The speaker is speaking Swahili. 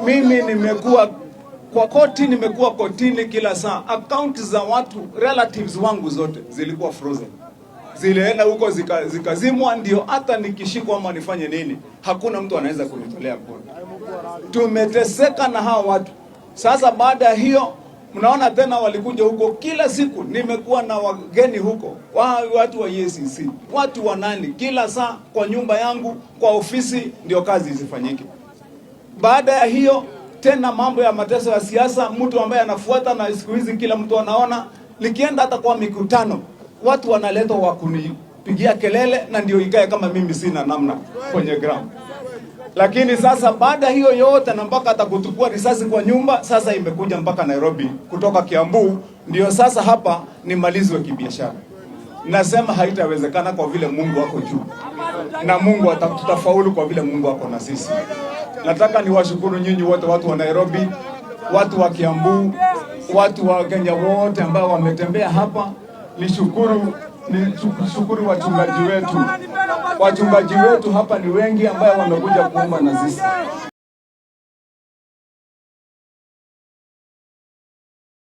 Mimi nimekuwa kwa koti, nimekuwa kotini kila saa. Account za watu relatives wangu zote zilikuwa frozen, zilienda huko zikazimwa. Ndio hata nikishikwa ama nifanye nini, hakuna mtu anaweza kunitolea kodi. Tumeteseka na hawa watu. Sasa baada ya hiyo, mnaona tena walikuja huko kila siku. Nimekuwa na wageni huko, watu wa EACC, watu wa nani, kila saa kwa nyumba yangu, kwa ofisi, ndio kazi zifanyike. Baada ya hiyo tena mambo ya mateso ya siasa, mtu ambaye anafuata, na siku hizi kila mtu anaona, nikienda hata kwa mikutano watu wanaletwa wa kunipigia kelele, na ndio ikae kama mimi sina namna kwenye ground. Lakini sasa baada hiyo yote, na mpaka atakutukua risasi kwa nyumba, sasa imekuja mpaka Nairobi kutoka Kiambu, ndio sasa hapa nimalizwe kibiashara. Nasema haitawezekana kwa vile Mungu wako juu, na Mungu tutafaulu kwa vile Mungu wako na sisi. Nataka niwashukuru nyinyi wote, watu wa Nairobi, watu wa Kiambu, watu wa Kenya wote ambao wametembea hapa. Nishukuru wachungaji wetu. Wachungaji wetu hapa ni wengi ambao wamekuja kuomba na sisi.